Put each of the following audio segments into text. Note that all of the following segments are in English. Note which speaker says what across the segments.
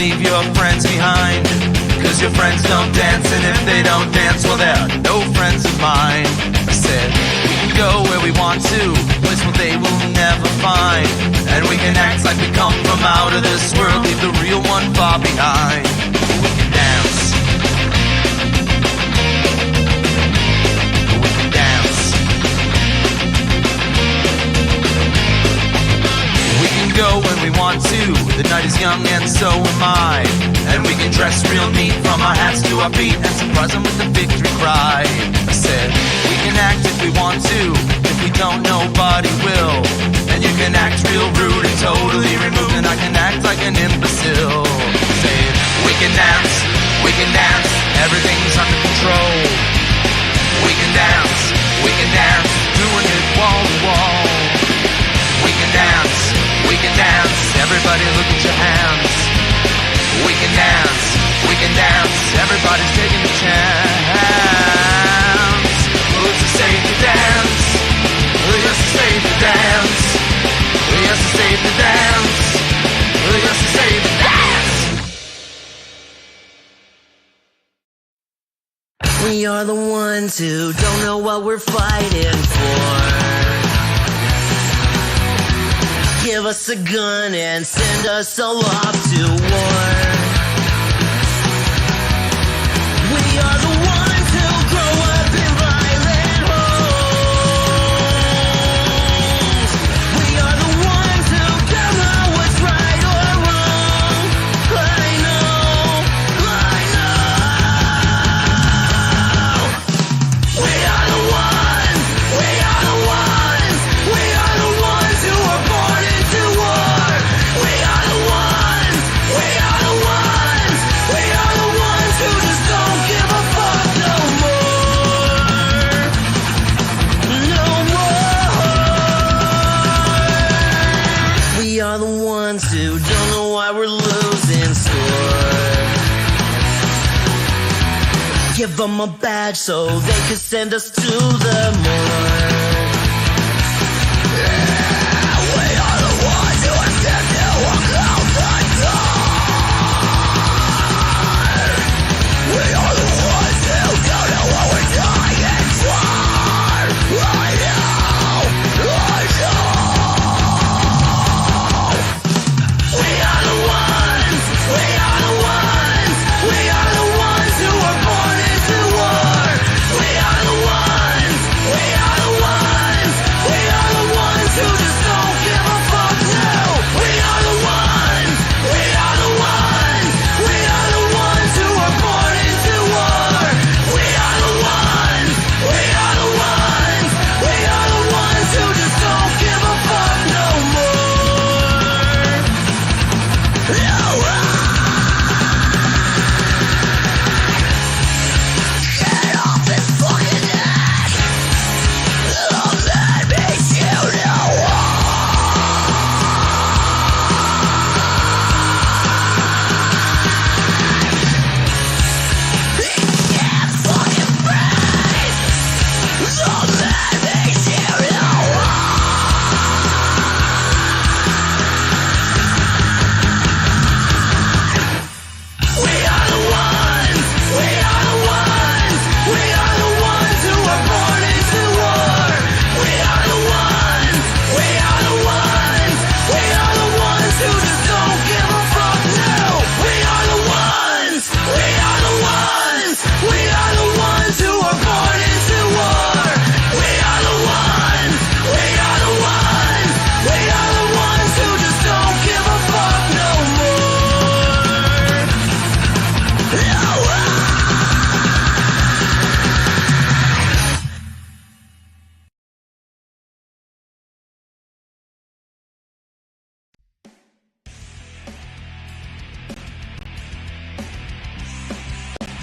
Speaker 1: leave your friends behind. Cause your friends don't dance, and if they don't dance, well, they're no friends of mine. I said, we can go where we want to, place where they will never find. And we can act like we come from out of this world, leave the real one far behind. We can dance. We can dance. We can go when we want to, the night is young and so am I. And we can dress real neat from our hats to our feet and surprise them with a victory cry. I said, we can act if we want to, if we don't, nobody will. And you can act real rude and totally removed, and I can act like an imbecile. Say, we can dance, everything's under control. We can dance, doing it wall to wall. We can dance, everybody look at your hands. We can dance, everybody's taking a chance. Who's to say to dance? Yes, to say to dance. Yes, to say to dance. Yes, to say to dance.
Speaker 2: We are the ones who don't know what we're fighting for. Give us a gun and send us all off to war. We are the ones who grow up in violent homes. We are the ones who don't know what's right or wrong. I know. We are the ones who are born into war. We are the ones who just don't give a fuck no more. No more. We are the ones who don't know why we're losing score. Give them a badge so they can send us to the morgue. We are the ones who are sent to walk out the door. We are the ones who don't know what we're dying for. I know. We are the ones who are born into war. We are the ones who just don't give a fuck now. We are the ones who are born into war. We are the ones who just don't give a fuck no more. Get off this fucking ass. Let me shoot you. Can't fucking breathe. So let me shoot you. We are the ones who are born into war. We are the ones who just don't give a fuck now. We are the ones who are born into war. We are the ones who just don't give a fuck no more.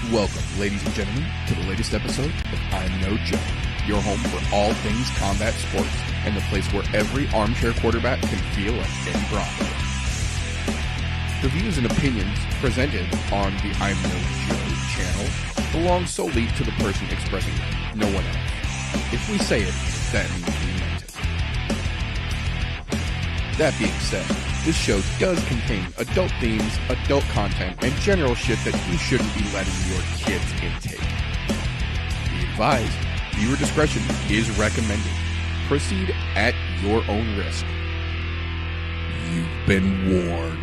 Speaker 3: Welcome, ladies and gentlemen, to the latest episode of I'm No Joe, your home for all things combat sports and the place where every armchair quarterback can feel like Eddie Bronco. The views and opinions presented on the I'm No Joe channel belong solely to the person expressing them, no one else. If we say it, that means we meant it. That being said, This show does contain adult themes, adult content, and general shit that you shouldn't be letting your kids intake. Be advised, viewer discretion is recommended. Proceed at your own risk. You've been warned.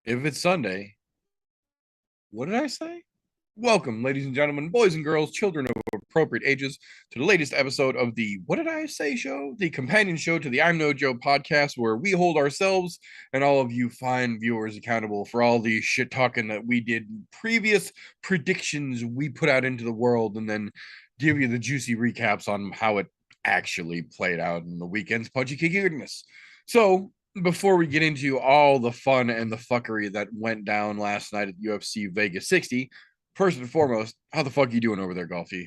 Speaker 3: If it's Sunday, what did I say? Welcome, ladies and gentlemen, boys and girls, children of appropriate ages, to the latest episode of the What Did I Say show, the companion show to the I'm No Joe podcast, where we hold ourselves and all of you fine viewers accountable for all the shit talking that we did, previous predictions we put out into the world, and then give you the juicy recaps on how it actually played out in the weekend's punchy goodness. So, before we get into all the fun and the fuckery that went down last night at UFC Vegas 60, first and foremost, how the fuck are you doing over there, Golfy?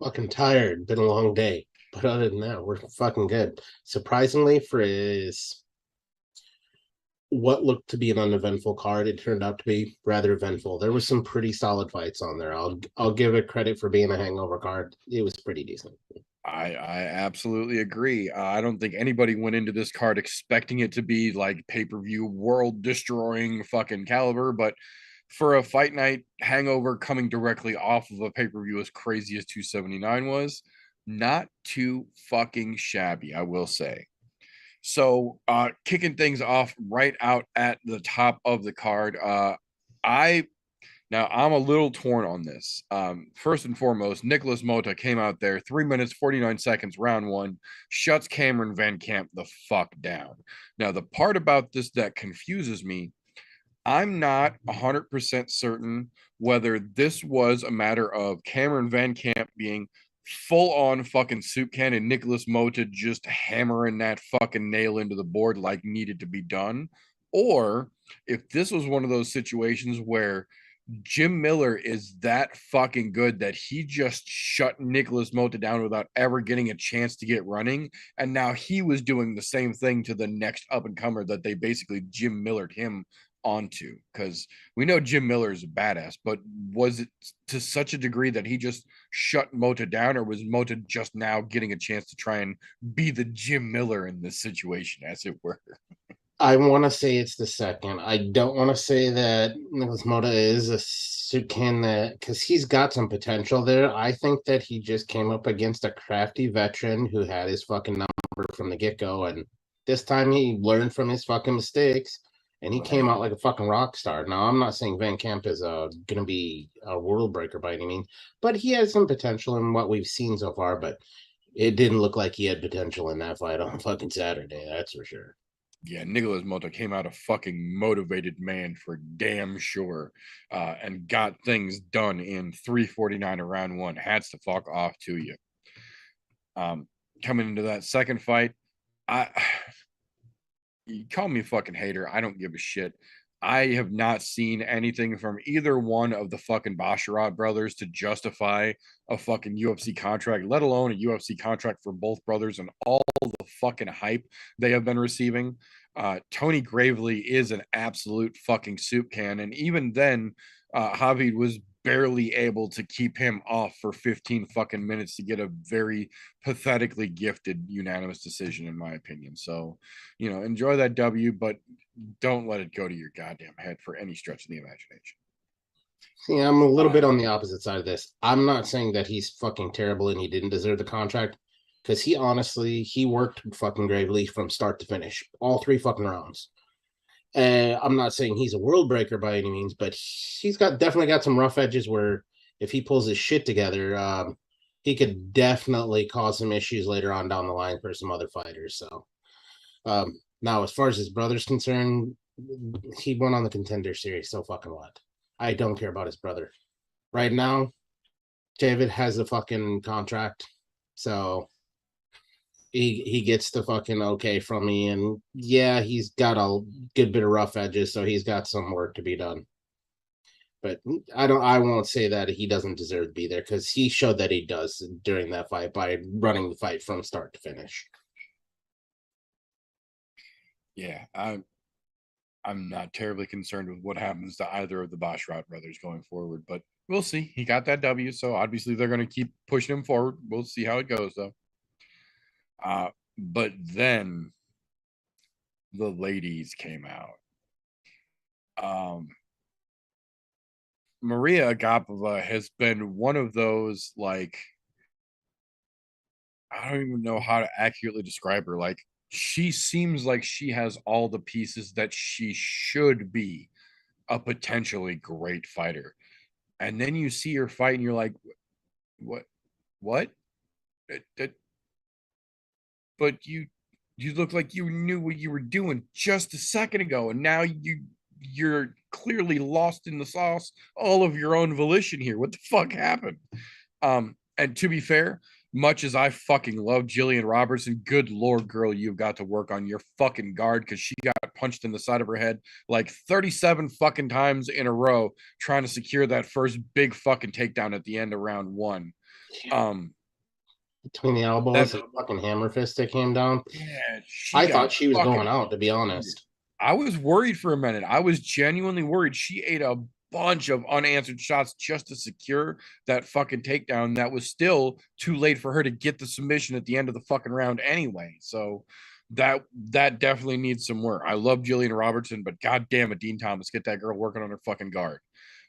Speaker 4: Fucking tired. Been a long day. But other than that, we're fucking good. Surprisingly, for what looked to be an uneventful card, it turned out to be rather eventful. There was some pretty solid fights on there. I'll give it credit for being a hangover card. It was pretty decent.
Speaker 3: I absolutely agree. I don't think anybody went into this card expecting it to be like pay-per-view world-destroying fucking caliber, but for a fight night hangover coming directly off of a pay-per-view as crazy as 279 was, not too fucking shabby, I will say. So, kicking things off right out at the top of the card, Now, I'm a little torn on this. First and foremost, Nicholas Mota came out there, 3 minutes, 49 seconds, round one, shuts Cameron Van Camp the fuck down. Now, the part about this that confuses me, I'm not 100% certain whether this was a matter of Cameron Van Camp being full-on fucking soup can and Nicholas Mota just hammering that fucking nail into the board like needed to be done, or if this was one of those situations where Jim Miller is that fucking good that he just shut Nicholas Mota down without ever getting a chance to get running. And now he was doing the same thing to the next up and comer that they basically Jim Millered him onto. Because we know Jim Miller is a badass, but was it to such a degree that he just shut Mota down, or was Mota just now getting a chance to try and be the Jim Miller in this situation, as it were?
Speaker 4: I want to say it's the second. I don't want to say that Nicholas Mota is a soup can that, because he's got some potential there. I think that he just came up against a crafty veteran who had his fucking number from the get-go, and this time he learned from his fucking mistakes, and he came out like a fucking rock star. Now, I'm not saying Van Camp is going to be a world breaker by any means, but he has some potential in what we've seen so far, but it didn't look like he had potential in that fight on fucking Saturday, that's for sure.
Speaker 3: Yeah, Nicholas Mota came out a fucking motivated man for damn sure, and got things done in 3:49 around one. Hats to fuck off to you. Coming into that second fight, you call me a fucking hater. I don't give a shit. I have not seen anything from either one of the fucking Basharat brothers to justify a fucking UFC contract, let alone a UFC contract for both brothers and all the fucking hype they have been receiving. Tony Gravely is an absolute fucking soup can. And even then, Javid was barely able to keep him off for 15 fucking minutes to get a very pathetically gifted unanimous decision, in my opinion. So, enjoy that W, but don't let it go to your goddamn head for any stretch of the imagination.
Speaker 4: See, I'm a little bit on the opposite side of this. I'm not saying that he's fucking terrible and he didn't deserve the contract, because he worked fucking Gravely from start to finish, all three fucking rounds. I'm not saying he's a world breaker by any means, but he's definitely got some rough edges where if he pulls his shit together, he could definitely cause some issues later on down the line for some other fighters. So now, as far as his brother's concerned, he won on the Contender Series. So fucking what? I don't care about his brother. Right now, David has a fucking contract, so he gets the fucking okay from me. And yeah, he's got a good bit of rough edges, so he's got some work to be done. But I won't say that he doesn't deserve to be there, because he showed that he does during that fight by running the fight from start to finish.
Speaker 3: Yeah, I'm not terribly concerned with what happens to either of the Boschrot brothers going forward, but we'll see. He got that W, so obviously they're going to keep pushing him forward. We'll see how it goes, though. But then the ladies came out. Maria Agapova has been one of those, like, I don't even know how to accurately describe her. Like, she seems like she has all the pieces that she should be a potentially great fighter. And then you see her fight and you're like, what? What? But you look like you knew what you were doing just a second ago, and now you're clearly lost in the sauce all of your own volition here. What the fuck happened? And to be fair, much as I fucking love Jillian Robertson, good lord, girl, you've got to work on your fucking guard, because she got punched in the side of her head like 37 fucking times in a row trying to secure that first big fucking takedown at the end of round one.
Speaker 4: Between the elbows and fucking hammer fist that came down.
Speaker 3: Yeah,
Speaker 4: I thought she was going out, to be honest.
Speaker 3: I was worried for a minute. I was genuinely worried. She ate a bunch of unanswered shots just to secure that fucking takedown. That was still too late for her to get the submission at the end of the fucking round anyway. So that definitely needs some work. I love Jillian Robertson, but goddamn it, Dean Thomas, get that girl working on her fucking guard.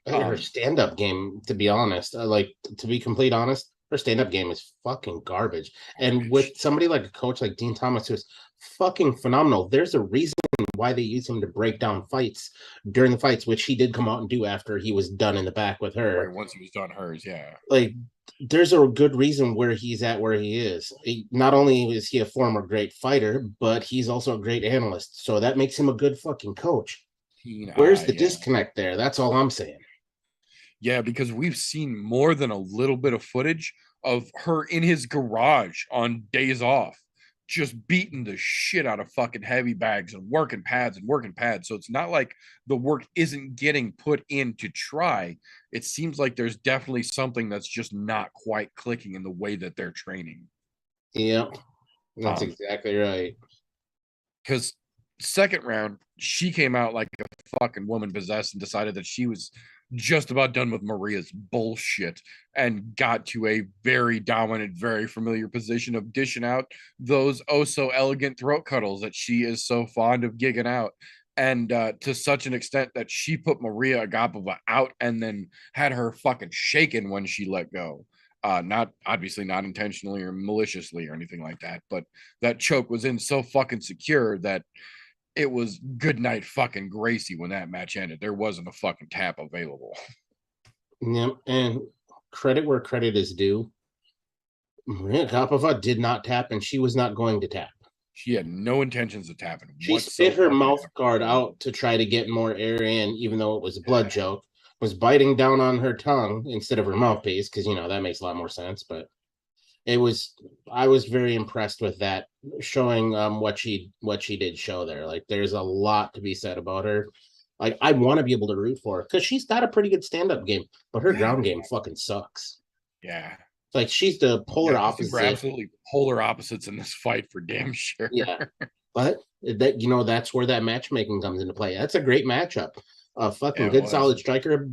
Speaker 4: Her stand-up game, to be honest, to be complete honest, her stand-up game is fucking garbage. And with somebody like a coach like Dean Thomas, who's fucking phenomenal, there's a reason why they use him to break down fights during the fights, which he did come out and do after he was done in the back with her.
Speaker 3: Right, once he was done hers, yeah.
Speaker 4: Like, there's a good reason where he's at where he is. Not only is he a former great fighter, but he's also a great analyst. So that makes him a good fucking coach. Where's the disconnect there? That's all I'm saying.
Speaker 3: Yeah, because we've seen more than a little bit of footage of her in his garage on days off, just beating the shit out of fucking heavy bags and working pads and working pads. So it's not like the work isn't getting put in to try. It seems like there's definitely something that's just not quite clicking in the way that they're training.
Speaker 4: Yep, that's exactly right.
Speaker 3: Because second round, she came out like a fucking woman possessed and decided that she was just about done with Maria's bullshit and got to a very dominant, very familiar position of dishing out those oh so elegant throat cuddles that she is so fond of gigging out. And to such an extent that she put Maria Agapova out and then had her fucking shaken when she let go. Not obviously not intentionally or maliciously or anything like that, but that choke was in so fucking secure that it was good night fucking Gracie when that match ended. There wasn't a fucking tap available.
Speaker 4: Yep, and credit where credit is due. Maria Agapova did not tap, and she was not going to tap.
Speaker 3: She had no intentions of tapping.
Speaker 4: She spit her mouth guard out to try to get more air in, even though it was a blood choke. Was biting down on her tongue instead of her mouthpiece, because that makes a lot more sense. But I was very impressed with that, showing what she did show there. Like, there's a lot to be said about her. Like, I want to be able to root for her because she's got a pretty good stand-up game, but her ground game fucking sucks.
Speaker 3: Yeah.
Speaker 4: Like, she's the polar opposite.
Speaker 3: We're absolutely polar opposites in this fight for damn sure.
Speaker 4: Yeah. But that that's where that matchmaking comes into play. That's a great matchup. A fucking good solid striker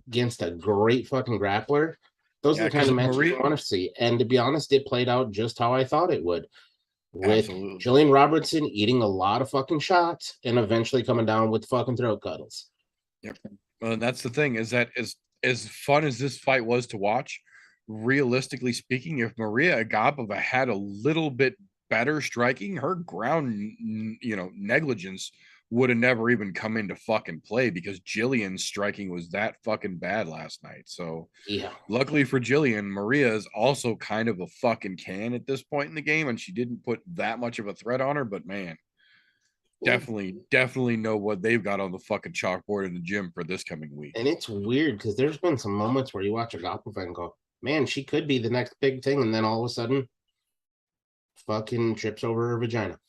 Speaker 4: against a great fucking grappler. Those are the kind of matches you want to see. And to be honest, it played out just how I thought it would. With Jillian Robertson eating a lot of fucking shots and eventually coming down with fucking throat cuddles.
Speaker 3: Yep. Well, that's the thing, is that as fun as this fight was to watch, realistically speaking, if Maria Agapova had a little bit better striking, her ground negligence would have never even come into fucking play, because Jillian's striking was that fucking bad last night. So
Speaker 4: yeah,
Speaker 3: luckily for Jillian, Maria is also kind of a fucking can at this point in the game, and she didn't put that much of a threat on her. But man, definitely know what they've got on the fucking chalkboard in the gym for this coming week.
Speaker 4: And it's weird because there's been some moments where you watch Agapova and go, man, she could be the next big thing, and then all of a sudden, fucking trips over her vagina.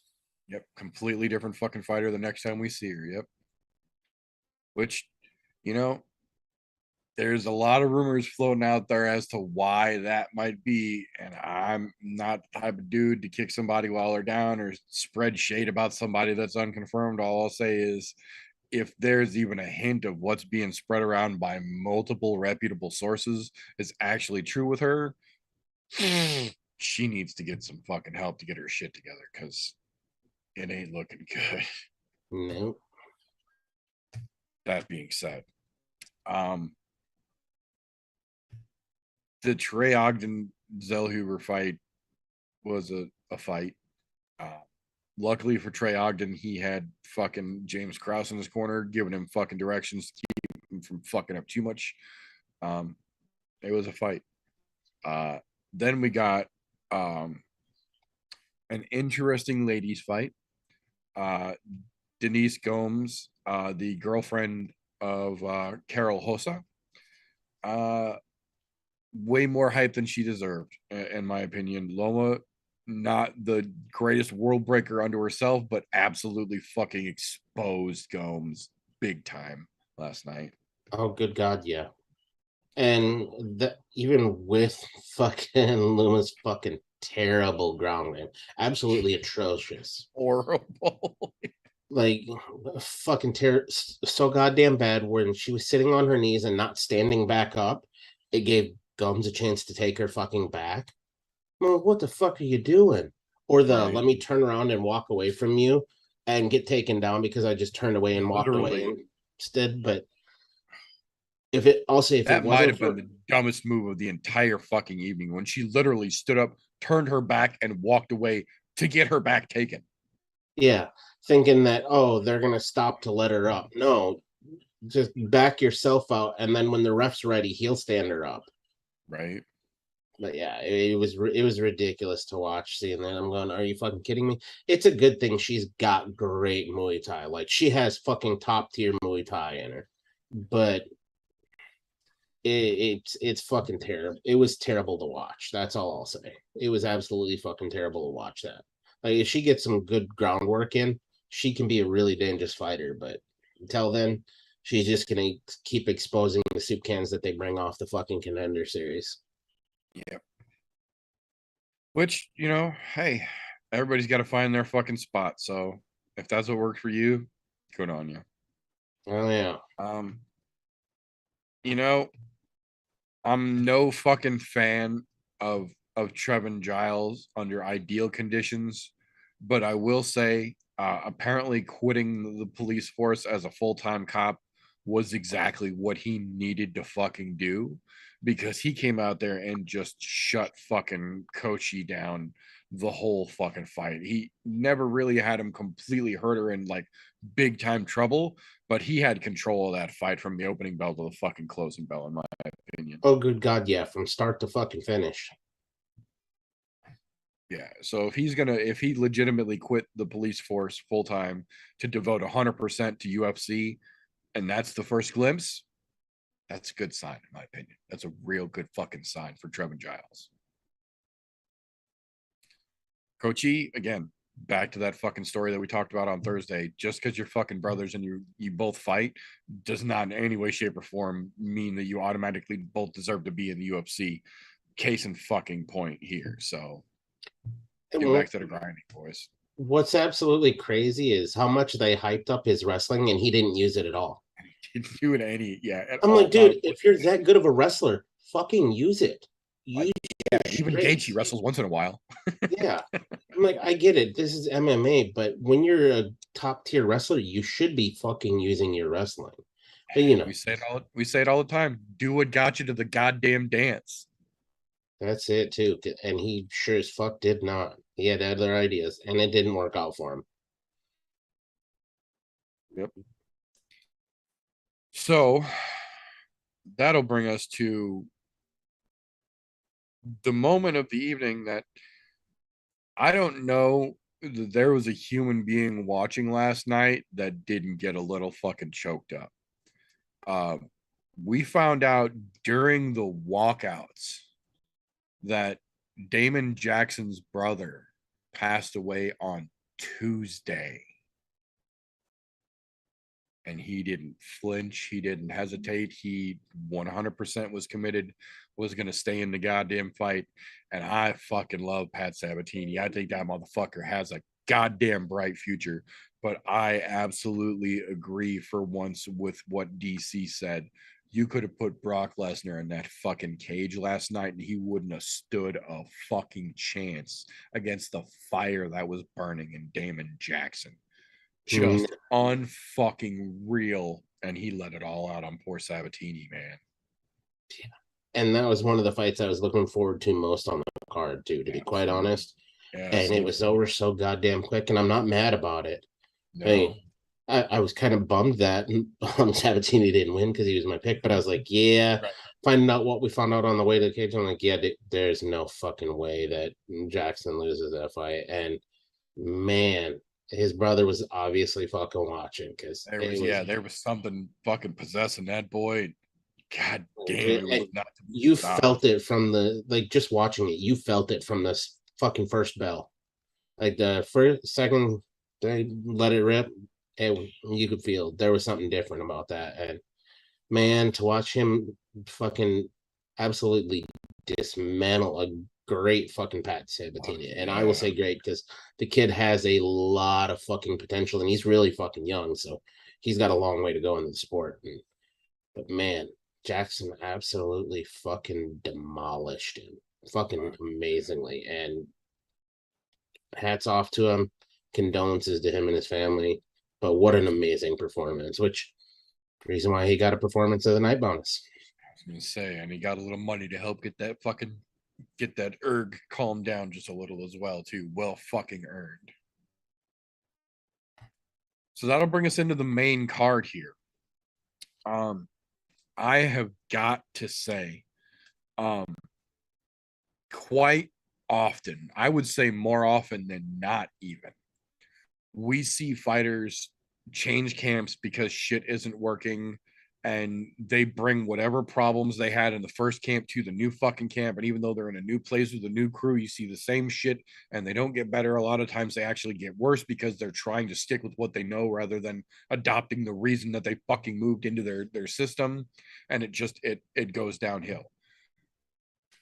Speaker 3: Yep, completely different fucking fighter the next time we see her. Yep. Which, there's a lot of rumors floating out there as to why that might be, and I'm not the type of dude to kick somebody while they're down or spread shade about somebody that's unconfirmed. All I'll say is if there's even a hint of what's being spread around by multiple reputable sources is actually true with her, she needs to get some fucking help to get her shit together, because it ain't looking good.
Speaker 4: Nope.
Speaker 3: That being said, the Trey Ogden Zellhuber fight was a fight. Luckily for Trey Ogden, he had fucking James Krause in his corner, giving him fucking directions to keep him from fucking up too much. It was a fight. Then we got an interesting ladies fight. Denise Gomes, the girlfriend of Carol Hossa, way more hype than she deserved, in my opinion. Loma, not the greatest world breaker unto herself, but absolutely fucking exposed Gomes big time last night.
Speaker 4: Oh, good God, yeah. And even with fucking Luma's fucking terrible ground game, absolutely atrocious.
Speaker 3: Horrible.
Speaker 4: Like fucking so goddamn bad. When she was sitting on her knees and not standing back up, it gave Gums a chance to take her fucking back. Well, what the fuck are you doing? Or the
Speaker 3: Right.
Speaker 4: let me turn around and walk away from you and get taken down because I just turned away and walked away instead. But I'll say if it
Speaker 3: That might
Speaker 4: wasn't
Speaker 3: have
Speaker 4: for,
Speaker 3: been the dumbest move of the entire fucking evening, when she literally stood up, turned her back, and walked away to get her back taken.
Speaker 4: yeah, thinking that, oh, they're gonna stop to let her up. No, just back yourself out, and then when the ref's ready, he'll stand her up.
Speaker 3: Right.
Speaker 4: But yeah, it was ridiculous to watch. Seeing that, I'm going, are you fucking kidding me? It's a good thing she's got great Muay Thai. Like she has fucking top tier Muay Thai in her, but it's fucking terrible. It was terrible to watch. That's all I'll say. It was absolutely fucking terrible to watch that. Like if she gets some good groundwork in, she can be a really dangerous fighter. But until then, she's just gonna keep exposing the soup cans that they bring off the fucking Contender Series.
Speaker 3: Yeah. Which, hey, everybody's got to find their fucking spot. So if that's what works for you, good on you.
Speaker 4: Oh yeah.
Speaker 3: Um, you know, I'm no fucking fan of Trevin Giles under ideal conditions, but I will say, apparently quitting the police force as a full-time cop was exactly what he needed to fucking do, because he came out there and just shut fucking Kochi down the whole fucking fight. He never really had him completely hurt or in like big time trouble, but he had control of that fight from the opening bell to the fucking closing bell, in my opinion.
Speaker 4: Oh good God, yeah, from start to fucking finish.
Speaker 3: Yeah. So if he legitimately quit the police force full time to devote 100% to UFC, and that's the first glimpse, that's a good sign, in my opinion. That's a real good fucking sign for Trevin Giles. Kochi, again, back to that fucking story that we talked about on Thursday. Just because you're fucking brothers and you both fight does not in any way, shape, or form mean that you automatically both deserve to be in the UFC. Case in fucking point here. So get back to the grinding, boys.
Speaker 4: What's absolutely crazy is how much they hyped up his wrestling and he didn't use it at all.
Speaker 3: Didn't do it any, at
Speaker 4: I'm
Speaker 3: all.
Speaker 4: like, dude, if you're that good of a wrestler, fucking use it. Use
Speaker 3: even Gaethje wrestles once in a while.
Speaker 4: Yeah. I'm like, I get it. This is MMA, but when you're a top tier wrestler, you should be fucking using your wrestling. But
Speaker 3: we say it all the time. Do what got you to the goddamn dance.
Speaker 4: that's it too. And he sure as fuck did not. He had other ideas, and it didn't work out for him.
Speaker 3: Yep. So that'll bring us to the moment of the evening that I don't know that there was a human being watching last night that didn't get a little fucking choked up. We found out during the walkouts that Damon Jackson's brother passed away on Tuesday. and he didn't flinch. He didn't hesitate. He 100% was committed, was going to stay in the goddamn fight. And I fucking love Pat Sabatini. I think that motherfucker has a goddamn bright future. But I absolutely agree for once with what DC said. You could have put Brock Lesnar in that fucking cage last night and he wouldn't have stood a fucking chance against the fire that was burning in Damon Jackson. Just unfucking real. And he let it all out on poor Sabatini, man.
Speaker 4: And that was one of the fights I was looking forward to most on the card, too, to be quite honest. And it was over so goddamn quick, and I'm not mad about it.
Speaker 3: No.
Speaker 4: Hey, I was kind of bummed that Sabatini didn't win because he was my pick, but I was like, yeah,
Speaker 3: Right.
Speaker 4: finding out what we found out on the way to the cage, I'm like, yeah, there's no fucking way that Jackson loses that fight. And man, his brother was obviously fucking watching because
Speaker 3: there was something fucking possessing that boy. God damn, it was not to be
Speaker 4: you
Speaker 3: stopped.
Speaker 4: felt it from the just watching it. You felt it from this fucking first bell, like the first, second, they let it rip. You could feel there was something different about that. And man, to watch him fucking absolutely dismantle a great fucking Pat Sabatini, and I will say great because the kid has a lot of fucking potential, and he's really fucking young, so he's got a long way to go in the sport. But man, Jackson absolutely fucking demolished him, fucking amazingly, and hats off to him. Condolences to him and his family. But what an amazing performance, which reason why he got a performance of the night bonus.
Speaker 3: I was gonna say, and he got a little money to help get that erg calmed down just a little as well, too. Well fucking earned. So that'll bring us into the main card here. I have got to say, quite often, I would say more often than not even, we see fighters change camps because shit isn't working and they bring whatever problems they had in the first camp to the new fucking camp. And even though they're in a new place with a new crew, you see the same shit and they don't get better. A lot of times they actually get worse because they're trying to stick with what they know rather than adopting the reason that they fucking moved into their system. And it goes downhill.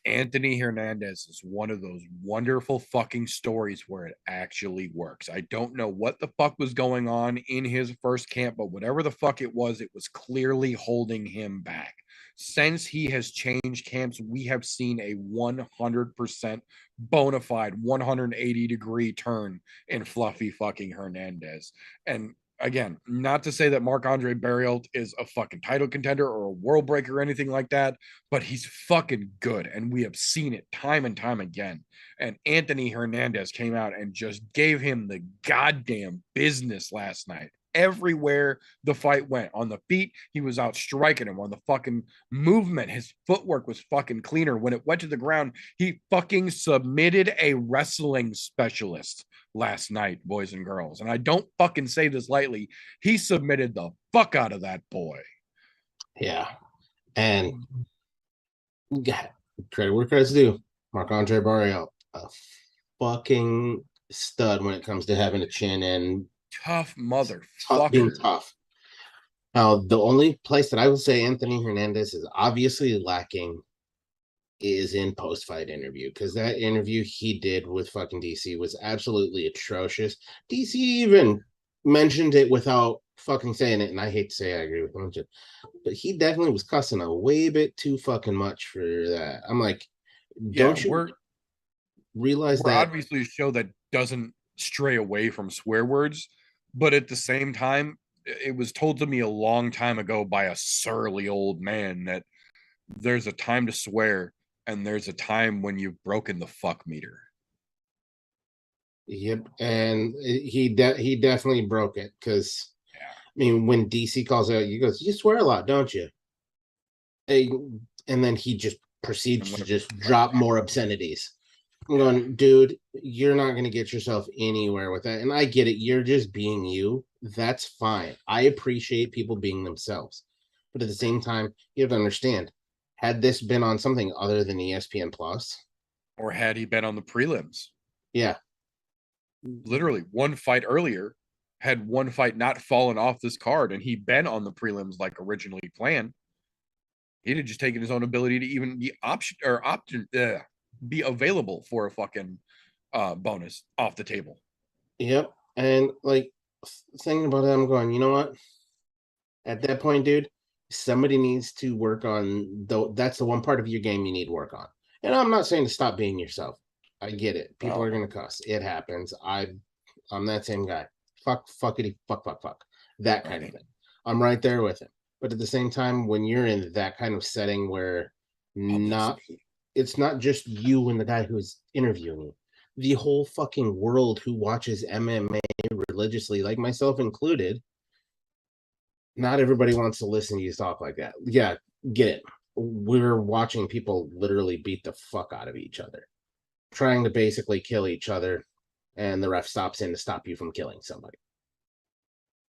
Speaker 3: Anthony Hernandez is one of those wonderful fucking stories where it actually works. I don't know what the fuck was going on in his first camp, but whatever the fuck it was clearly holding him back. Since he has changed camps, we have seen a 100% bona fide 180-degree turn in Fluffy fucking Hernandez. And again, not to say that Marc-Andre Barriault is a fucking title contender or a world breaker or anything like that, but he's fucking good. And we have seen it time and time again. And Anthony Hernandez came out and just gave him the goddamn business last night. Everywhere the fight went. On the feet, he was out striking him. On the fucking movement, his footwork was fucking cleaner. When it went to the ground, he fucking submitted a wrestling specialist last night, boys and girls. And I don't fucking say this lightly. He submitted the fuck out of that boy.
Speaker 4: Yeah. And credit where credit's due. Marc-Andre Barriault, a fucking stud when it comes to having a chin and
Speaker 3: tough motherfucker.
Speaker 4: Being tough. Now, the only place that I would say Anthony Hernandez is obviously lacking is in post-fight interview, because that interview he did with fucking DC was absolutely atrocious. DC even mentioned it without fucking saying it, and I hate to say I agree with him, but he definitely was cussing a way bit too fucking much for that. I'm like, don't you realize
Speaker 3: we're
Speaker 4: that
Speaker 3: obviously a show that doesn't stray away from swear words, but at the same time, it was told to me a long time ago by a surly old man that there's a time to swear and there's a time when you've broken the fuck meter.
Speaker 4: Yep, and he definitely broke it, because I mean, when DC calls out, he goes, "You swear a lot, don't you?" And then he just proceeds to just drop more obscenities. I'm going, dude, you're not going to get yourself anywhere with that. And I get it. You're just being you. That's fine. I appreciate people being themselves. But at the same time, you have to understand, had this been on something other than ESPN Plus,
Speaker 3: or had he been on the prelims,
Speaker 4: yeah,
Speaker 3: literally one fight earlier, had one fight not fallen off this card and he'd been on the prelims like originally planned, he'd have just taken his own ability to even be available for a fucking bonus off the table.
Speaker 4: Yep. And like thinking about it, I'm going, you know what? At that point, dude, somebody needs to work on that's the one part of your game you need to work on. And I'm not saying to stop being yourself. I get it. People are gonna cuss. It happens. I'm that same guy. Fuckity, fuck. That kind of thing. I'm right there with him. But at the same time, when you're in that kind of setting where it's not just you and the guy who's interviewing you, the whole fucking world who watches MMA religiously, like myself included, not everybody wants to listen to you talk like that. Yeah, get it. We're watching people literally beat the fuck out of each other, trying to basically kill each other, and the ref stops in to stop you from killing somebody.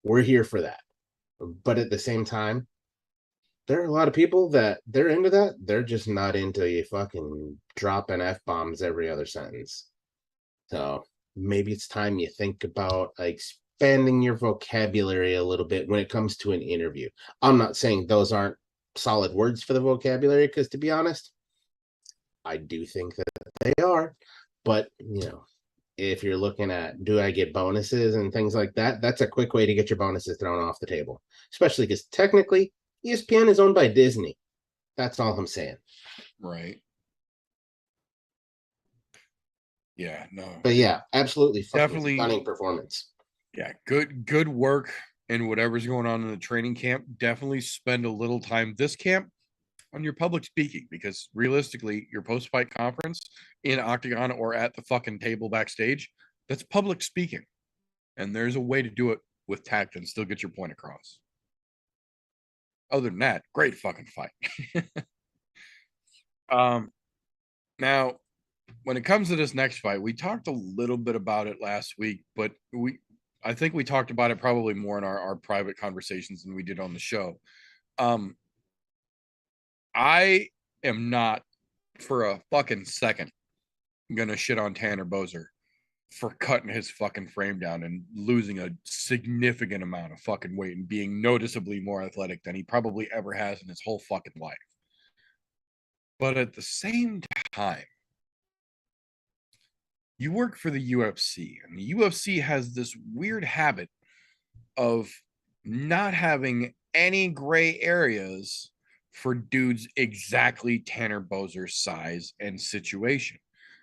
Speaker 4: We're here for that. But at the same time, there are a lot of people that they're into that. They're just not into you fucking dropping F-bombs every other sentence. So maybe it's time you think about expanding your vocabulary a little bit when it comes to an interview. I'm not saying those aren't solid words for the vocabulary, because to be honest, I do think that they are. But, if you're looking at, do I get bonuses and things like that, that's a quick way to get your bonuses thrown off the table, especially because technically ESPN is owned by Disney. That's all I'm saying.
Speaker 3: Right. Yeah, no.
Speaker 4: But yeah, absolutely.
Speaker 3: Definitely
Speaker 4: Stunning performance.
Speaker 3: Yeah, good work and whatever's going on in the training camp. Definitely spend a little time this camp on your public speaking, because realistically, your post-fight conference in Octagon or at the fucking table backstage, that's public speaking. And there's a way to do it with tact and still get your point across. Other than that, great fucking fight. Now, when it comes to this next fight, we talked a little bit about it last week, but I think we talked about it probably more in our private conversations than we did on the show. I am not for a fucking second gonna shit on Tanner Boser for cutting his fucking frame down and losing a significant amount of fucking weight and being noticeably more athletic than he probably ever has in his whole fucking life. But at the same time, you work for the UFC, and the UFC has this weird habit of not having any gray areas for dudes exactly Tanner Boser's size and situation.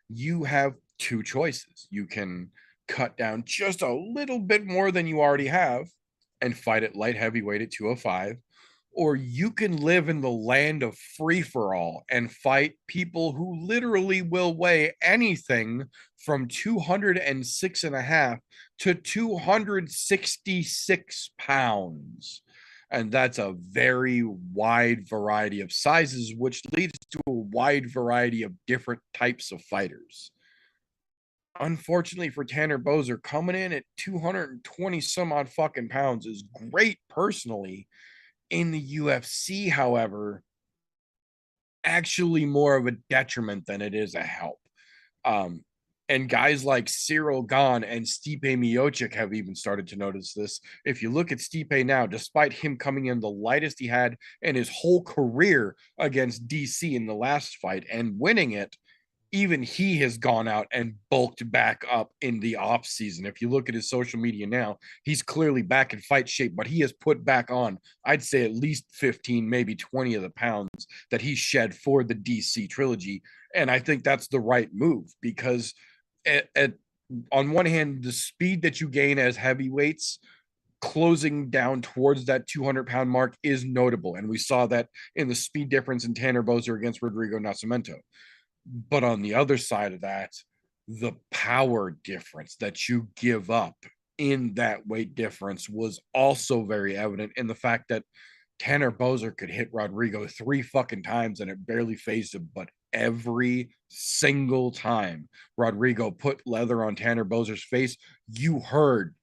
Speaker 3: You have two choices. You can cut down just a little bit more than you already have and fight at light heavyweight at 205, or you can live in the land of free for all and fight people who literally will weigh anything from 206.5 to 266 pounds. And that's a very wide variety of sizes, which leads to a wide variety of different types of fighters. Unfortunately for Tanner Boser, coming in at 220 some odd fucking pounds is great personally. In the UFC, however, actually more of a detriment than it is a help. And guys like Cyril Gane and Stipe Miocic have even started to notice this. If you look at Stipe now, despite him coming in the lightest he had in his whole career against DC in the last fight and winning it, even he has gone out and bulked back up in the off season. If you look at his social media now, he's clearly back in fight shape, but he has put back on, I'd say at least 15, maybe 20 of the pounds that he shed for the DC trilogy. And I think that's the right move, because on one hand, the speed that you gain as heavyweights closing down towards that 200-pound mark is notable. And we saw that in the speed difference in Tanner Boser against Rodrigo Nascimento. But on the other side of that, the power difference that you give up in that weight difference was also very evident in the fact that Tanner Boser could hit Rodrigo 3 fucking times and it barely phased him. But every single time Rodrigo put leather on Tanner Boser's face, you heard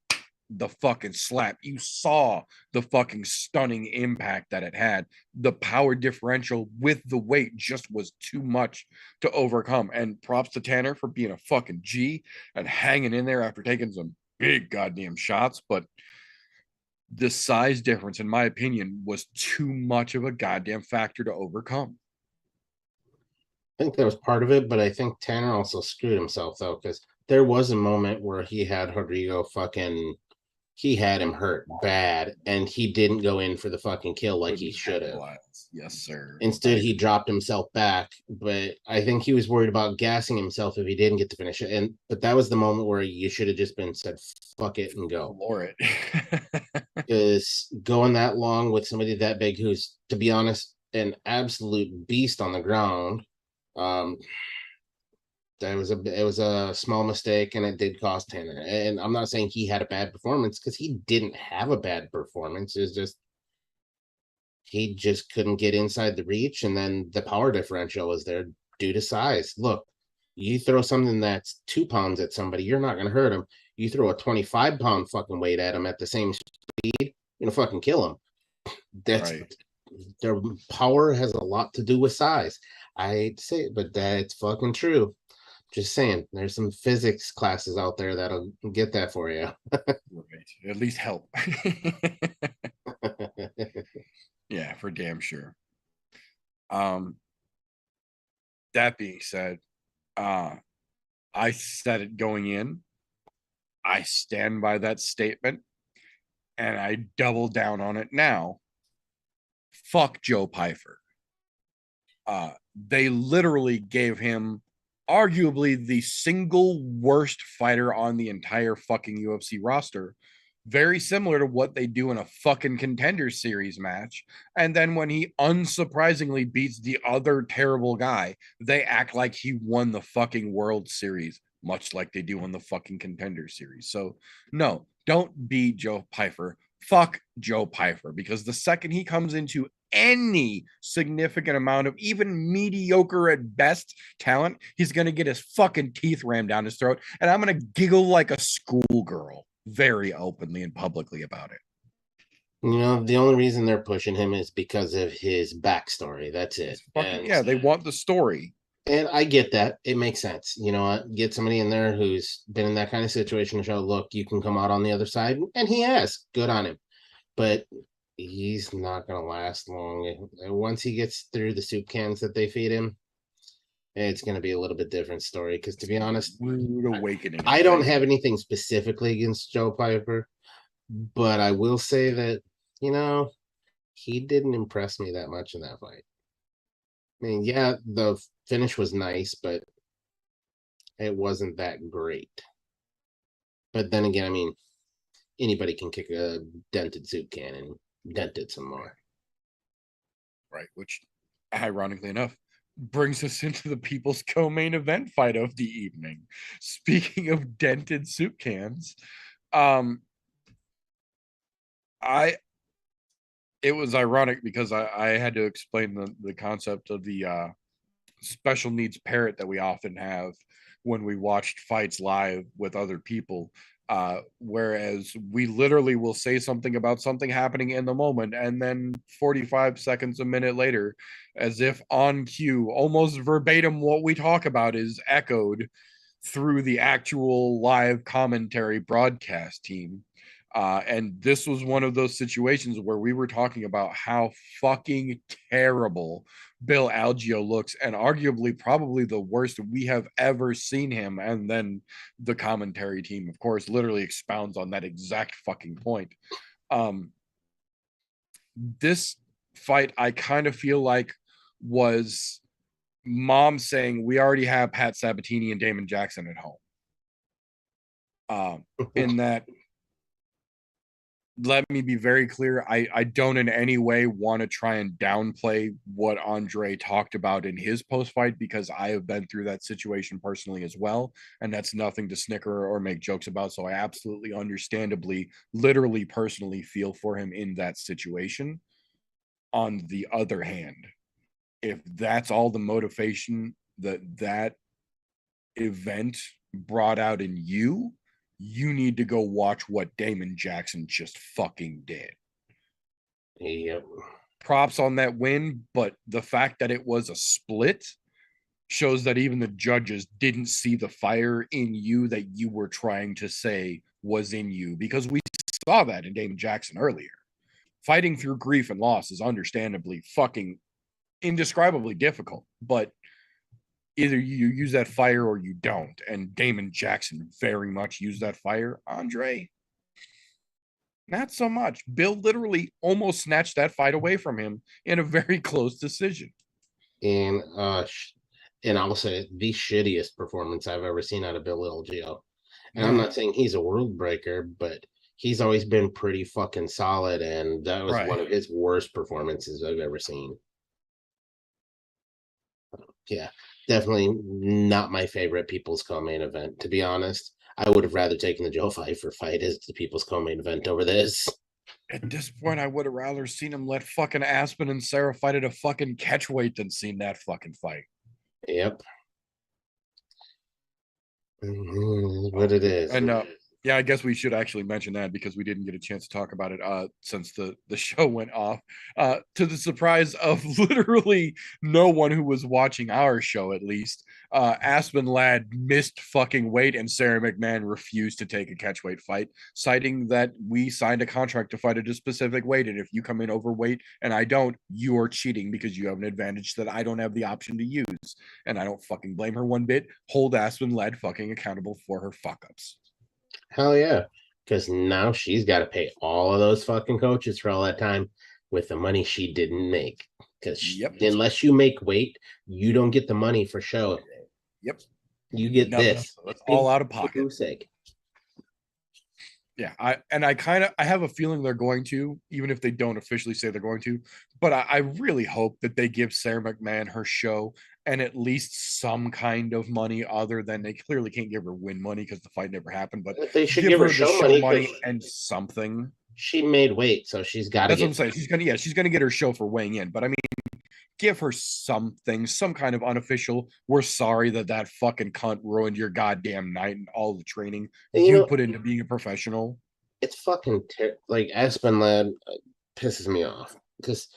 Speaker 3: the fucking slap. You saw the fucking stunning impact that it had. The power differential with the weight just was too much to overcome. And props to Tanner for being a fucking G and hanging in there after taking some big goddamn shots, but the size difference, in my opinion, was too much of a goddamn factor to overcome.
Speaker 4: I think that was part of it, but I think Tanner also screwed himself though, because there was a moment where he had Rodrigo he had him hurt bad, and he didn't go in for the fucking kill like he should have.
Speaker 3: Yes, sir.
Speaker 4: Instead, he dropped himself back, but I think he was worried about gassing himself if he didn't get to finish it. But that was the moment where you should have just been said, "Fuck it" and go.
Speaker 3: Floor it.
Speaker 4: Because going that long with somebody that big, who's, to be honest, an absolute beast on the ground, it was a small mistake, and it did cost Tanner. And I'm not saying he had a bad performance, because he didn't have a bad performance. It's just he just couldn't get inside the reach, and then the power differential was there due to size. Look, you throw something that's 2 pounds at somebody, you're not going to hurt him. You throw a 25-pound fucking weight at him at the same speed, you're gonna fucking kill him. That's
Speaker 3: Right.
Speaker 4: Their power has a lot to do with size. I hate to say it, but that's fucking true. Just saying, there's some physics classes out there that'll get that for you.
Speaker 3: Right. At least help. Yeah, for damn sure. That being said, I said it going in. I stand by that statement, and I double down on it now. Fuck Joe Pyfer. They literally gave him arguably the single worst fighter on the entire fucking UFC roster. Very similar to what they do in a fucking Contender Series match. And then when he unsurprisingly beats the other terrible guy, they act like he won the fucking World Series, much like they do in the fucking Contender Series. So, no, don't be Joe Pyfer. Fuck Joe Pyfer, because the second he comes into any significant amount of even mediocre at best talent, he's going to get his fucking teeth rammed down his throat. And I'm going to giggle like a schoolgirl very openly and publicly about it.
Speaker 4: You know, the only reason they're pushing him is because of his backstory. That's it.
Speaker 3: Yeah, they want the story.
Speaker 4: And I get that. It makes sense. You know what? Get somebody in there who's been in that kind of situation to show, look, you can come out on the other side. And he has. Good on him. But he's not going to last long. Once he gets through the soup cans that they feed him, it's going to be a little bit different story. Because to be honest,
Speaker 3: rude awakening.
Speaker 4: I don't have anything specifically against Joe Piper, but I will say that, you know, he didn't impress me that much in that fight. I mean, yeah, the finish was nice, but it wasn't that great. But then again, I mean, anybody can kick a dented soup can and dent it some more.
Speaker 3: Right, which, ironically enough, brings us into the people's co-main event fight of the evening. Speaking of dented soup cans, it was ironic because I had to explain the concept of the special needs parrot that we often have when we watched fights live with other people. Whereas we literally will say something about something happening in the moment, and then 45 seconds, a minute later, as if on cue, almost verbatim what we talk about is echoed through the actual live commentary broadcast team. And this was one of those situations where we were talking about how fucking terrible Bill Algeo looks, and arguably probably the worst we have ever seen him. And then the commentary team, of course, literally expounds on that exact fucking point. This fight, I kind of feel like, was mom saying, we already have Pat Sabatini and Damon Jackson at home. In that, let me be very clear, I don't in any way want to try and downplay what Andre talked about in his post-fight, because I have been through that situation personally as well, and that's nothing to snicker or make jokes about. So I absolutely, understandably, literally, personally feel for him in that situation. On the other hand, if that's all the motivation that event brought out in you, you need to go watch what Damon Jackson just fucking did.
Speaker 4: Yep.
Speaker 3: Props on that win, but the fact that it was a split shows that even the judges didn't see the fire in you that you were trying to say was in you, because we saw that in Damon Jackson earlier. Fighting through grief and loss is understandably fucking indescribably difficult, but either you use that fire or you don't. And Damon Jackson very much used that fire. Andre, not so much. Bill literally almost snatched that fight away from him in a very close decision.
Speaker 4: And I'll say the shittiest performance I've ever seen out of Bill LGO. And I'm not saying he's a world breaker, but he's always been pretty fucking solid, and that was one of his worst performances I've ever seen. Yeah, definitely not my favorite People's Co-Main event, to be honest. I would have rather taken the Joe Pfeiffer fight as the People's Co-Main event over this.
Speaker 3: At this point, I would have rather seen him let fucking Aspen and Sarah fight at a fucking catchweight than seen that fucking fight.
Speaker 4: Yep. What it is.
Speaker 3: And yeah, I guess we should actually mention that because we didn't get a chance to talk about it since the show went off. To the surprise of literally no one who was watching our show, at least, Aspen Ladd missed fucking weight, and Sarah McMahon refused to take a catchweight fight, citing that we signed a contract to fight at a specific weight, and if you come in overweight and I don't, you are cheating because you have an advantage that I don't have the option to use. And I don't fucking blame her one bit. Hold Aspen Ladd fucking accountable for her fuck-ups.
Speaker 4: Hell yeah. Because now she's got to pay all of those fucking coaches for all that time with the money she didn't make. Because unless you make weight, you don't get the money for show.
Speaker 3: Yep.
Speaker 4: You get this.
Speaker 3: It's all out of pocket.
Speaker 4: Sake.
Speaker 3: Yeah, I have a feeling they're going to, even if they don't officially say they're going to. But I really hope that they give Sarah McMahon her show and at least some kind of money, other than they clearly can't give her win money because the fight never happened. But
Speaker 4: they should give her show money
Speaker 3: and something.
Speaker 4: She made weight, so she's got to.
Speaker 3: That's what I'm saying. She's gonna get her show for weighing in. But I mean, give her something, some kind of unofficial. We're sorry that fucking cunt ruined your goddamn night and all the training you put into being a professional.
Speaker 4: It's fucking like Aspen Ladd pisses me off because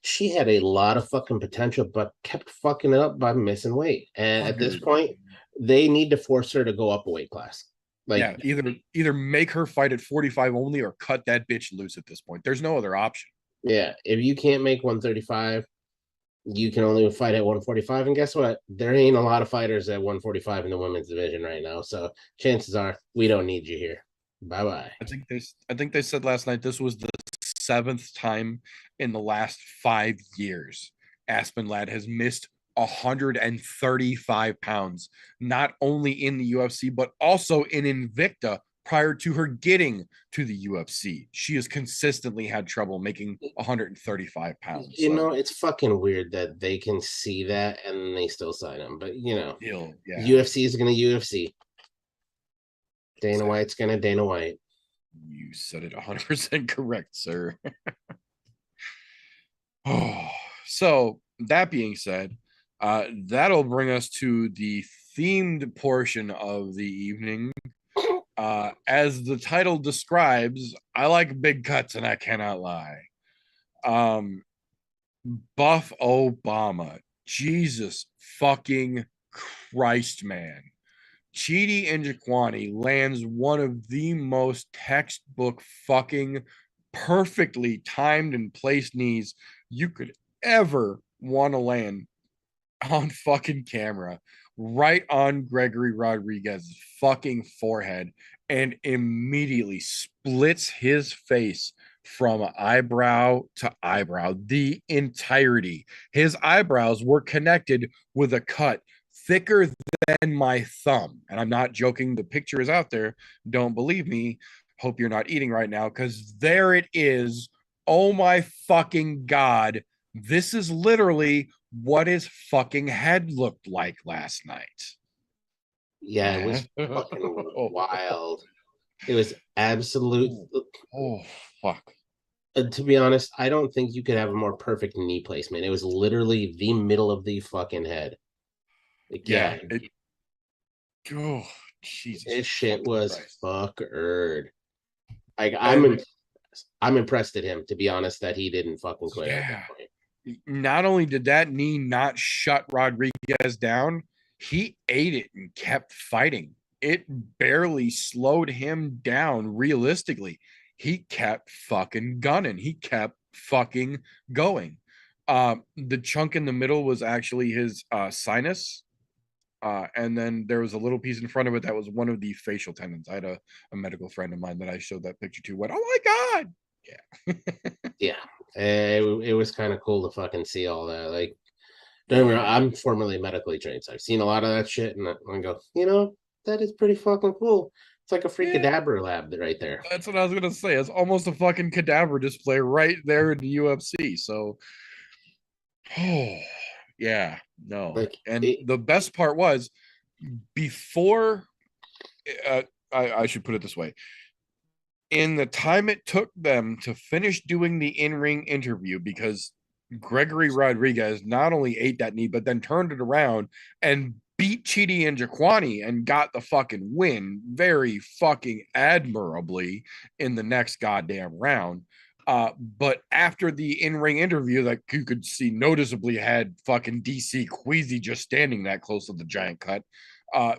Speaker 4: she had a lot of fucking potential, but kept fucking it up by missing weight. And at this point, they need to force her to go up a weight class. Like,
Speaker 3: yeah, either make her fight at 45 only or cut that bitch loose at this point. There's no other option.
Speaker 4: Yeah, if you can't make 135, you can only fight at 145. And guess what? There ain't a lot of fighters at 145 in the women's division right now. So chances are we don't need you here. Bye-bye.
Speaker 3: I think they said last night this was the 7th time in the last 5 years Aspen Ladd has missed 135 pounds, not only in the UFC, but also in Invicta prior to her getting to the UFC. She has consistently had trouble making 135 pounds.
Speaker 4: You know, it's fucking weird that they can see that and they still sign them. But, you know, UFC is going to UFC. Dana White's going to Dana White.
Speaker 3: You said it 100% correct, sir. Oh, so that being said, that'll bring us to the themed portion of the evening. As the title describes, I like big cuts and I cannot lie. Buff Obama. Jesus fucking Christ, man. Chidi Njokuani lands one of the most textbook fucking perfectly timed and placed knees you could ever want to land on fucking camera, right on Gregory Rodriguez's fucking forehead, and immediately splits his face from eyebrow to eyebrow, the entirety. His eyebrows were connected with a cut thicker than my thumb. And I'm not joking. The picture is out there. Don't believe me. Hope you're not eating right now, because there it is. Oh my fucking God. This is literally what his fucking head looked like last night.
Speaker 4: Yeah, it was fucking wild. It was absolute.
Speaker 3: Oh, fuck.
Speaker 4: To be honest, I don't think you could have a more perfect knee placement. It was literally the middle of the fucking head. Like,
Speaker 3: oh, Jesus.
Speaker 4: This shit was fuckered. Like, I'm impressed at him, to be honest, that he didn't fucking quit at that point.
Speaker 3: Not only did that knee not shut Rodriguez down, he ate it and kept fighting. it barely slowed him down realistically. He kept fucking gunning. He kept fucking going. The chunk in the middle was actually his sinus. And then there was a little piece in front of it that was one of the facial tendons. I had a medical friend of mine that I showed that picture to, went, "Oh my God." Yeah.
Speaker 4: Yeah. It was kind of cool to fucking see all that. Like, don't get me wrong, I'm formerly medically trained, so I've seen a lot of that shit, and I go, that is pretty fucking cool. It's like a free
Speaker 3: Yeah.
Speaker 4: cadaver lab right there.
Speaker 3: That's what I was gonna say. It's almost a fucking cadaver display right there in the UFC. So, oh yeah, no.
Speaker 4: Like,
Speaker 3: And the best part was before. I should put it this way: in the time it took them to finish doing the in-ring interview, because Gregory Rodriguez not only ate that knee, but then turned it around and beat Chidi and Jaquani and got the fucking win very fucking admirably in the next goddamn round. But after the in-ring interview, that you could see noticeably had fucking DC Queasy just standing that close to the giant cut.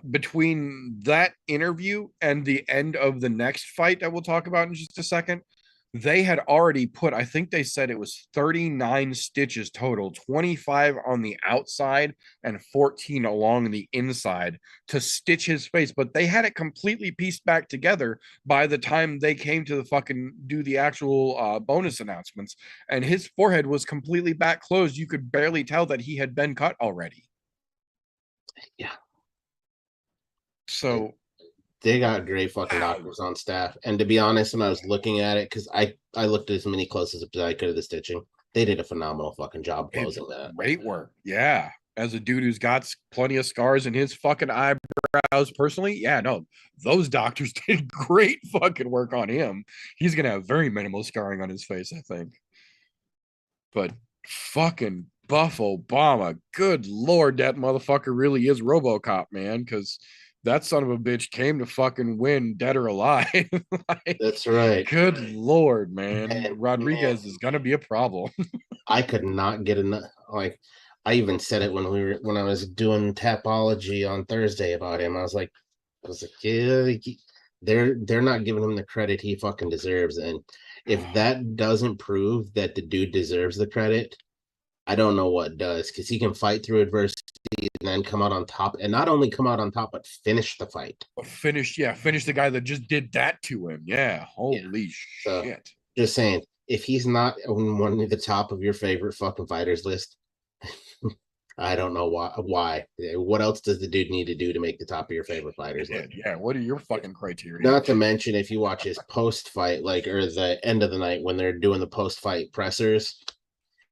Speaker 3: Between that interview and the end of the next fight that we'll talk about in just a second, they had already put, I think they said it was 39 stitches total, 25 on the outside and 14 along the inside to stitch his face. But they had it completely pieced back together by the time they came to the fucking do the actual bonus announcements. And his forehead was completely back closed. You could barely tell that he had been cut already.
Speaker 4: Yeah.
Speaker 3: So
Speaker 4: they got great fucking doctors on staff. And to be honest, when I was looking at it, because I looked at as many close as I could at the stitching, they did a phenomenal fucking job closing that.
Speaker 3: Great work. Yeah. As a dude who's got plenty of scars in his fucking eyebrows personally, yeah, no, those doctors did great fucking work on him. He's going to have very minimal scarring on his face, I think. But fucking Buff Obama, good Lord, that motherfucker really is RoboCop, man, because that son of a bitch came to fucking win, dead or alive. Like,
Speaker 4: that's right.
Speaker 3: Good Lord, man.
Speaker 4: And,
Speaker 3: Rodriguez is gonna be a problem.
Speaker 4: I could not get enough. Like, I even said it when I was doing Tapology on Thursday about him. I was like, yeah, they're not giving him the credit he fucking deserves. And if that doesn't prove that the dude deserves the credit, I don't know what does, because he can fight through adversity and then come out on top, and not only come out on top, but finish the fight.
Speaker 3: Finish the guy that just did that to him. Yeah, holy
Speaker 4: So,
Speaker 3: shit.
Speaker 4: just saying, if he's not on one of the top of your favorite fucking fighters list, I don't know why. What else does the dude need to do to make the top of your favorite fighters list?
Speaker 3: Yeah, what are your fucking criteria?
Speaker 4: Not to mention, if you watch his post-fight, or the end of the night when they're doing the post-fight pressers,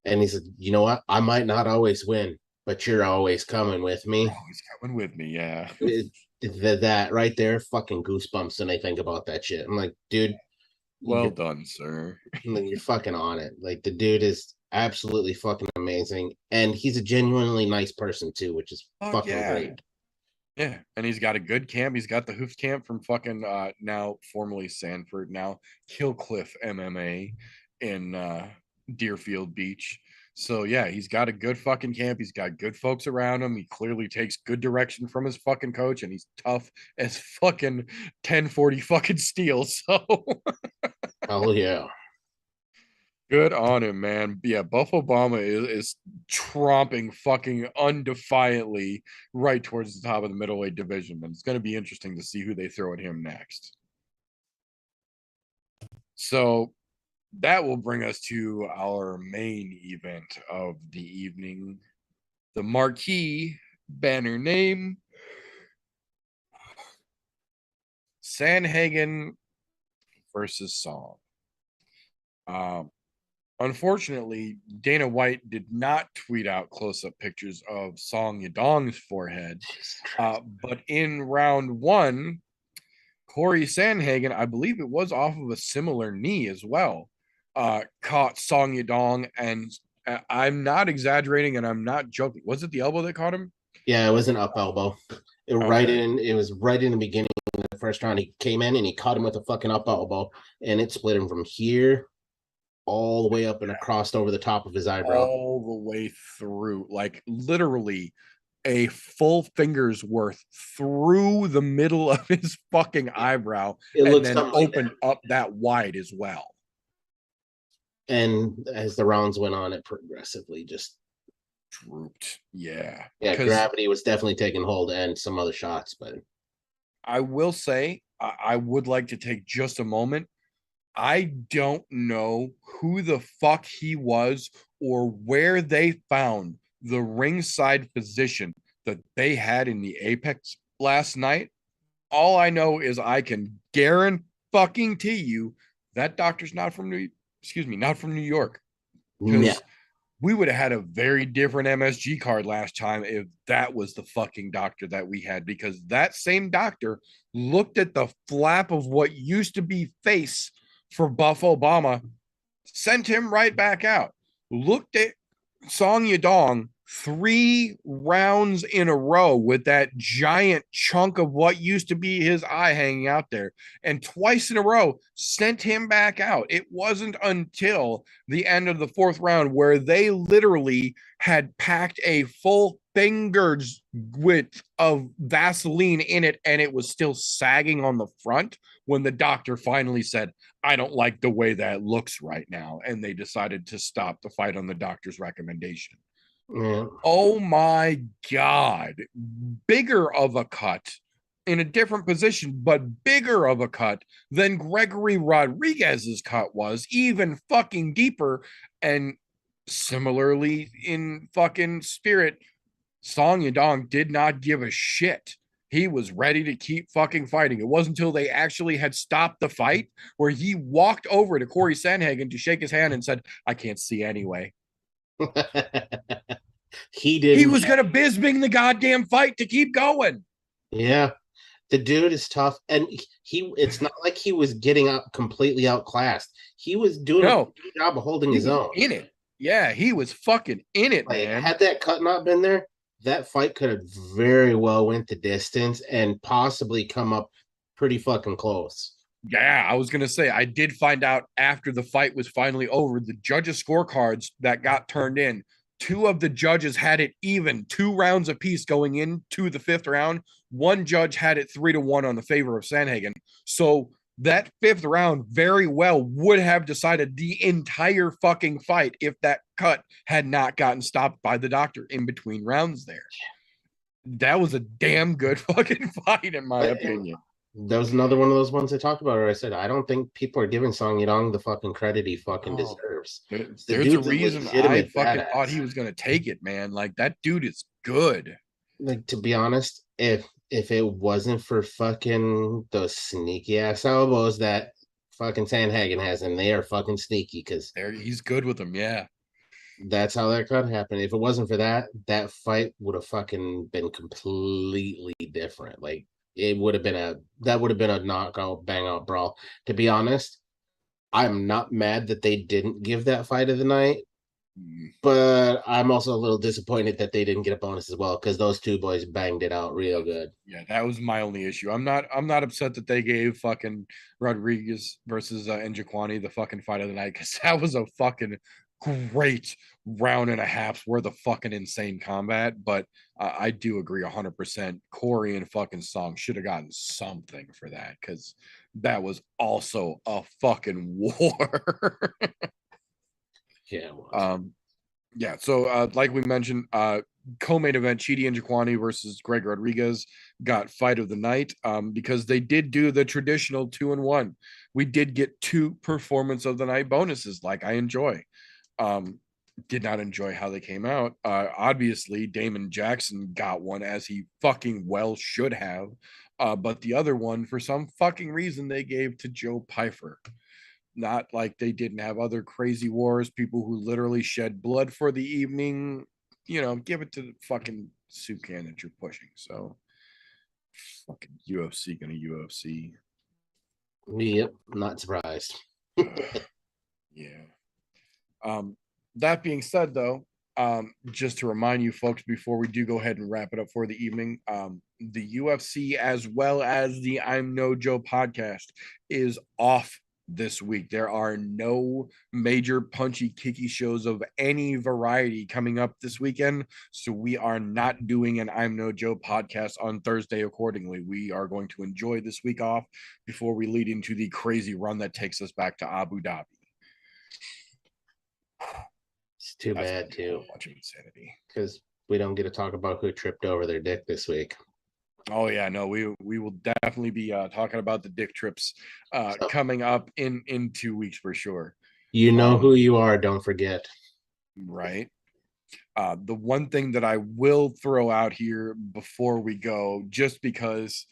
Speaker 4: and he said, "You know what? I might not always win, but you're always coming with me."
Speaker 3: Always coming with me, yeah.
Speaker 4: That right there, fucking goosebumps when I think about that shit. I'm like, dude,
Speaker 3: well done, sir.
Speaker 4: You're fucking on it. Like, the dude is absolutely fucking amazing, and he's a genuinely nice person too, which is fucking great.
Speaker 3: Yeah, and he's got a good camp. He's got the Hoof Camp from fucking now formerly Sanford, now Killcliff MMA in Deerfield Beach. So yeah, he's got a good fucking camp. He's got good folks around him. He clearly takes good direction from his fucking coach, and he's tough as fucking 1040 fucking steel. So
Speaker 4: hell yeah.
Speaker 3: Good on him, man. Yeah, Buff Obama is tromping fucking undefiantly right towards the top of the middleweight division, and it's going to be interesting to see who they throw at him next. So that will bring us to our main event of the evening, the marquee banner name, Sandhagen versus Song. Unfortunately, Dana White did not tweet out close-up pictures of Song Yadong's forehead. But in round one, Corey Sandhagen, I believe it was off of a similar knee as well, caught Song Yadong, and I'm not exaggerating and I'm not joking. Was it the elbow that caught him?
Speaker 4: Yeah, it was an up elbow. It was right in the beginning of the first round. He came in and he caught him with a fucking up elbow, and it split him from here all the way up and crossed over the top of his eyebrow.
Speaker 3: All the way through, like literally a full finger's worth through the middle of his fucking eyebrow and then opened up that wide as well.
Speaker 4: And as the rounds went on, it progressively just
Speaker 3: drooped. Yeah.
Speaker 4: Yeah, gravity was definitely taking hold and some other shots, but
Speaker 3: I will say I would like to take just a moment. I don't know who the fuck he was or where they found the ringside position that they had in the Apex last night. All I know is I can guarantee you that doctor's not from New York. Because we would have had a very different MSG card last time if that was the fucking doctor that we had, because that same doctor looked at the flap of what used to be face for Buff Obama, sent him right back out, looked at Song Yadong 3 rounds in a row with that giant chunk of what used to be his eye hanging out there, and twice in a row sent him back out. It wasn't until the end of the 4th round where they literally had packed a full finger's width of Vaseline in it and it was still sagging on the front when the doctor finally said, I don't like the way that looks right now, and they decided to stop the fight on the doctor's recommendation. Oh my God. Bigger of a cut in a different position, but bigger of a cut than Gregory Rodriguez's cut was, even fucking deeper. And similarly in fucking spirit, Song Yadong did not give a shit. He was ready to keep fucking fighting. It wasn't until they actually had stopped the fight where he walked over to Corey Sandhagen to shake his hand and said, I can't see anyway. He was gonna Bisbing the goddamn fight to keep going.
Speaker 4: Yeah, the dude is tough, and it's not like he was getting out completely outclassed. He was doing a good job of holding his own
Speaker 3: in it. Yeah, he was fucking in it, man.
Speaker 4: Had that cut not been there, that fight could have very well went the distance and possibly come up pretty fucking close.
Speaker 3: Yeah, I was gonna say, I did find out after the fight was finally over, the judges' scorecards that got turned in, 2 of the judges had it even, 2 rounds apiece going into the 5th round. 1 judge had it 3-1 on the favor of Sandhagen. So that 5th round very well would have decided the entire fucking fight if that cut had not gotten stopped by the doctor in between rounds there. That was a damn good fucking fight, in my opinion.
Speaker 4: That was another one of those ones I talked about where I said, I don't think people are giving Song Yadong the fucking credit he fucking deserves.
Speaker 3: There's a reason I fucking thought he was going to take it, man. Like, that dude is good.
Speaker 4: Like, to be honest, if it wasn't for fucking those sneaky ass elbows that fucking Sandhagen has, and they are fucking sneaky because
Speaker 3: he's good with them, yeah.
Speaker 4: That's how that could happen. If it wasn't for that, that fight would have fucking been completely different. Like, it would have been a knockout, bang out brawl. To be honest, I'm not mad that they didn't give that fight of the night, but I'm also a little disappointed that they didn't get a bonus as well, because those 2 boys banged it out real good.
Speaker 3: Yeah, that was my only issue. I'm not upset that they gave fucking Rodriguez versus Njokuani the fucking fight of the night, because that was a fucking great round and a half worth of fucking insane combat. But I do agree 100%. Corey and fucking Song should have gotten something for that, because that was also a fucking war.
Speaker 4: Yeah.
Speaker 3: Yeah. So like we mentioned, co-main event Chidi Njokuani versus Greg Rodriguez got fight of the night, because they did do the traditional 2-1. We did get 2 performance of the night bonuses, like I enjoy. Did not enjoy how they came out. Obviously, Damon Jackson got one, as he fucking well should have. But the other one, for some fucking reason, they gave to Joe Pyfer. Not like they didn't have other crazy wars, people who literally shed blood for the evening. You know, give it to the fucking soup can that you're pushing. So, fucking UFC gonna UFC.
Speaker 4: Yep, not surprised.
Speaker 3: Yeah. That being said, though, just to remind you folks before we do go ahead and wrap it up for the evening, the UFC, as well as the I'm No Joe podcast, is off this week. There are no major punchy kicky shows of any variety coming up this weekend, so we are not doing an I'm No Joe podcast on Thursday accordingly. We are going to enjoy this week off before we lead into the crazy run that takes us back to Abu Dhabi.
Speaker 4: It's too bad too,
Speaker 3: a bunch of insanity,
Speaker 4: because we don't get to talk about who tripped over their dick this week.
Speaker 3: Oh yeah, no, we will definitely be talking about the dick trips coming up in 2 weeks for sure.
Speaker 4: You know who you are, don't forget.
Speaker 3: Right. The one thing that I will throw out here before we go, just because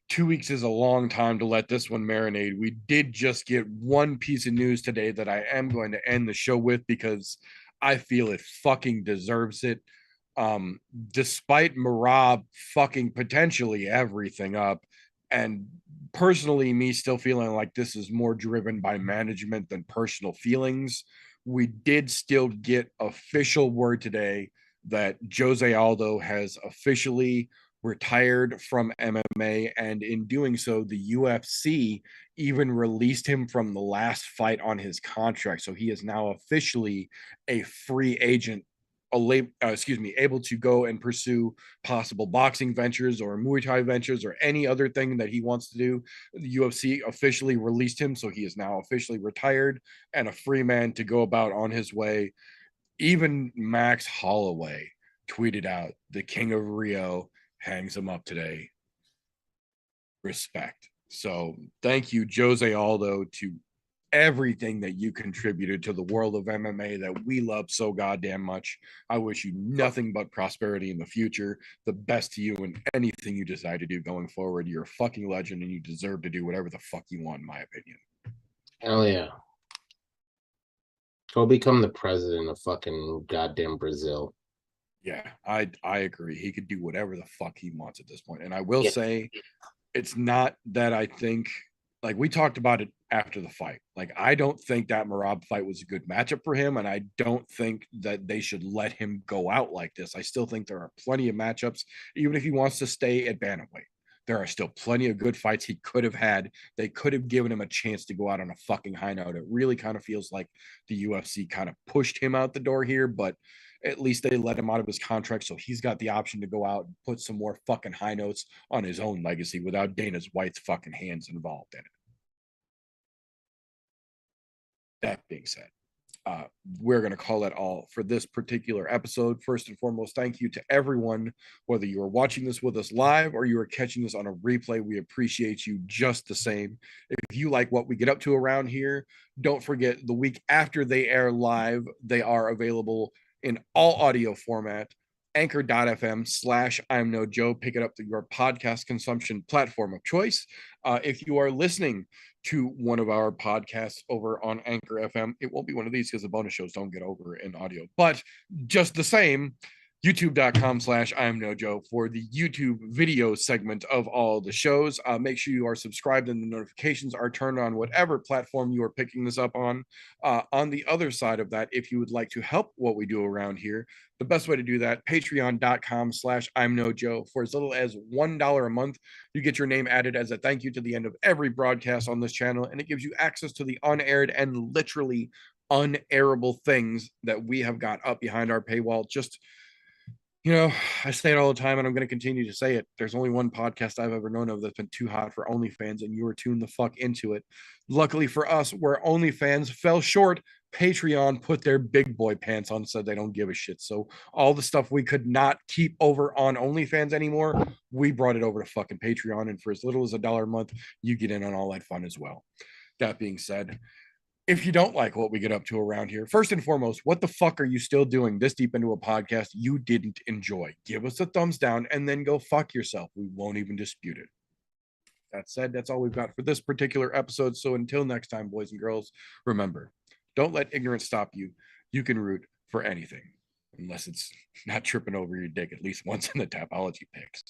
Speaker 3: 2 weeks is a long time to let this one marinate, we did just get one piece of news today that I am going to end the show with because I feel it fucking deserves it. Despite Marab fucking potentially everything up, and personally me still feeling like this is more driven by management than personal feelings, we did still get official word today that Jose Aldo has officially retired from MMA, and in doing so, the UFC even released him from the last fight on his contract. So he is now officially a free agent, able to go and pursue possible boxing ventures or Muay Thai ventures or any other thing that he wants to do. The UFC officially released him, so he is now officially retired and a free man to go about on his way. Even Max Holloway tweeted out, "The King of Rio hangs him up today. Respect." So thank you, Jose Aldo, to everything that you contributed to the world of MMA that we love so goddamn much. I wish you nothing but prosperity in the future, the best to you in anything you decide to do going forward. You're a fucking legend and you deserve to do whatever the fuck you want, in my opinion.
Speaker 4: Hell yeah. Go become the president of fucking goddamn Brazil.
Speaker 3: Yeah, I agree. He could do whatever the fuck he wants at this point. And I will say, it's not that I think, like we talked about it after the fight. Like, I don't think that Marab fight was a good matchup for him, and I don't think that they should let him go out like this. I still think there are plenty of matchups, even if he wants to stay at bantamweight. There are still plenty of good fights he could have had. They could have given him a chance to go out on a fucking high note. It really kind of feels like the UFC kind of pushed him out the door here, but at least they let him out of his contract, so he's got the option to go out and put some more fucking high notes on his own legacy without Dana White's fucking hands involved in it. That being said, we're going to call it all for this particular episode. First and foremost, thank you to everyone, whether you are watching this with us live or you are catching this on a replay. We appreciate you just the same. If you like what we get up to around here, don't forget the week after they air live, they are available in all audio format. Anchor.fm/I'm No Joe. Pick it up to your podcast consumption platform of choice. If you are listening to one of our podcasts over on Anchor FM, it won't be one of these because the bonus shows don't get over in audio. But just the same, youtube.com/I'm No Joe for the YouTube video segment of all the shows. Make sure you are subscribed and the notifications are turned on whatever platform you are picking this up on. On the other side of that, if you would like to help what we do around here, the best way to do that, patreon.com/I'm No Joe. For as little as $1 a month, you get your name added as a thank you to the end of every broadcast on this channel, and it gives you access to the unaired and literally unairable things that we have got up behind our paywall. Just, you know, I say it all the time, and I'm going to continue to say it. There's only one podcast I've ever known of that's been too hot for OnlyFans, and you were tuned the fuck into it. Luckily for us, where OnlyFans fell short, Patreon put their big boy pants on and said they don't give a shit. So all the stuff we could not keep over on OnlyFans anymore, we brought it over to fucking Patreon, and for as little as $1 a month, you get in on all that fun as well. That being said, if you don't like what we get up to around here, first and foremost, what the fuck are you still doing this deep into a podcast you didn't enjoy? Give us a thumbs down and then go fuck yourself. We won't even dispute it. That said, that's all we've got for this particular episode. So until next time, boys and girls, remember, don't let ignorance stop you. You can root for anything, unless it's not tripping over your dick at least once in the Tapology picks.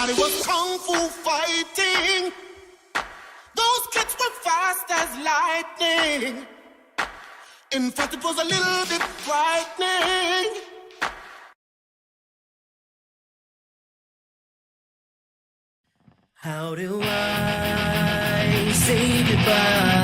Speaker 2: Everybody was kung fu fighting. Those kids were fast as lightning. In fact, it was a little bit frightening.
Speaker 5: How do I say goodbye?